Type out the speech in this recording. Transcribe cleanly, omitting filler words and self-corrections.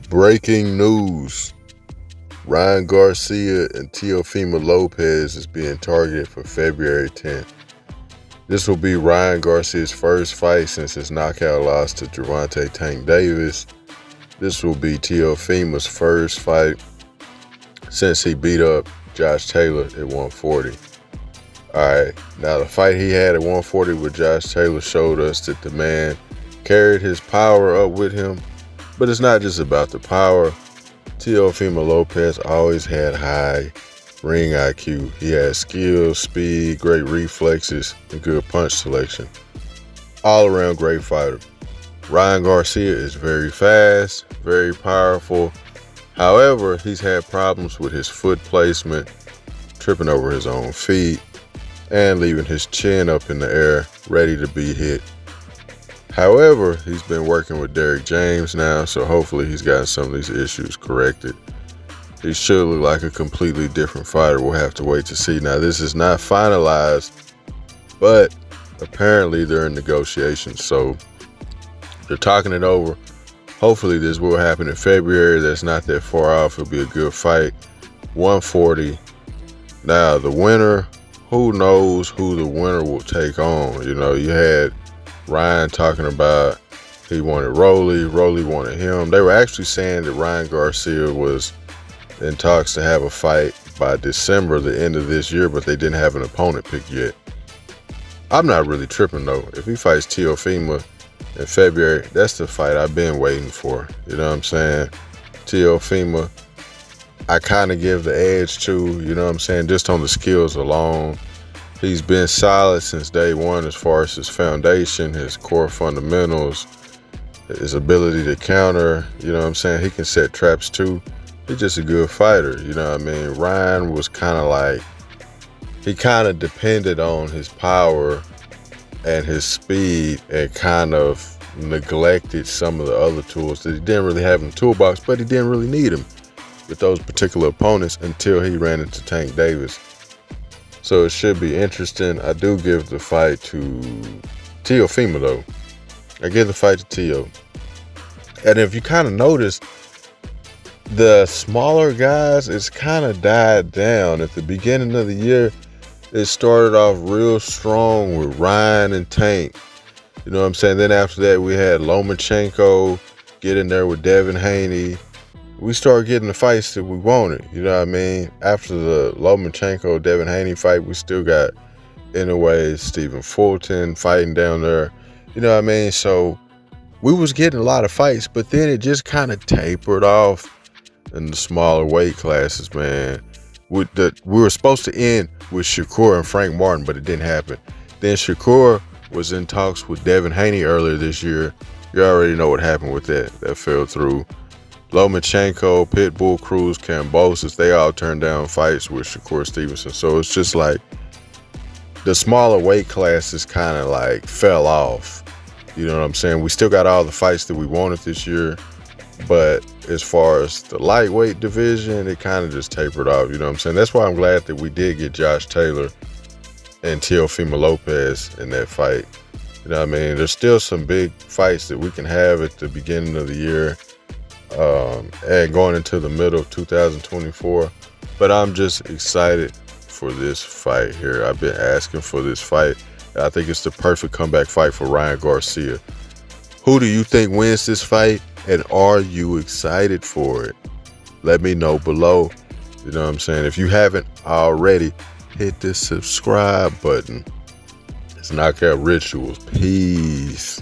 Breaking news. Ryan Garcia and Teofimo Lopez is being targeted for February 10th. This will be Ryan Garcia's first fight since his knockout loss to Gervonta Tank Davis. This will be Teofimo's first fight since he beat up Josh Taylor at 140. Alright, now the fight he had at 140 with Josh Taylor showed us that the man carried his power up with him. But it's not just about the power. Teofimo Lopez always had high ring IQ. He had skill, speed, great reflexes, and good punch selection. All around great fighter. Ryan Garcia is very fast, very powerful. However, he's had problems with his foot placement, tripping over his own feet, and leaving his chin up in the air, ready to be hit. However, he's been working with Derrick James now, so hopefully he's gotten some of these issues corrected. He should look like a completely different fighter. We'll have to wait to see. Now, this is not finalized, but apparently they're in negotiations, so they're talking it over. Hopefully this will happen in February. That's not that far off. It'll be a good fight. 140. Now, the winner, who knows who the winner will take on? You know, you had Ryan talking about he wanted Rolly wanted him. They were actually saying that Ryan Garcia was in talks to have a fight by December, the end of this year, but they didn't have an opponent picked yet. I'm not really tripping though. If he fights Teofimo in February, that's the fight I've been waiting for. You know what I'm saying? Teofimo, I kind of give the edge to, you know what I'm saying, just on the skills alone. He's been solid since day one as far as his foundation, his core fundamentals, his ability to counter. You know what I'm saying? He can set traps too. He's just a good fighter. You know what I mean? Ryan was kind of like, he kind of depended on his power and his speed and kind of neglected some of the other tools that he didn't really have in the toolbox, but he didn't really need them with those particular opponents until he ran into Tank Davis. So it should be interesting. I do give the fight to Teofimo though. I give the fight to Teo. And if you kind of notice, the smaller guys, it's kind of died down. At the beginning of the year, it started off real strong with Ryan and Tank. You know what I'm saying? Then after that, we had Lomachenko get in there with Devin Haney. We started getting the fights that we wanted, you know what I mean? After the Lomachenko Devin Haney fight, we still got, in a way, Stephen Fulton fighting down there, you know what I mean? So we was getting a lot of fights, but then it just kind of tapered off in the smaller weight classes, man. We were supposed to end with Shakur and Frank Martin, but it didn't happen. Then Shakur was in talks with Devin Haney earlier this year. You already know what happened with that. That fell through. Lomachenko, Pitbull Cruz, Kambosos, they all turned down fights with Shakur Stevenson. So it's just like the smaller weight classes kind of like fell off. You know what I'm saying? We still got all the fights that we wanted this year, but as far as the lightweight division, it kind of just tapered off. You know what I'm saying? That's why I'm glad that we did get Josh Taylor and Teofimo Lopez in that fight. You know what I mean? There's still some big fights that we can have at the beginning of the year. And going into the middle of 2024, but I'm just excited for this fight here. I've been asking for this fight. I think it's the perfect comeback fight for Ryan Garcia. Who do you think wins this fight, and are you excited for it? Let me know below. You know what I'm saying? If you haven't already, hit the subscribe button. It's Knockout Rituals. Peace.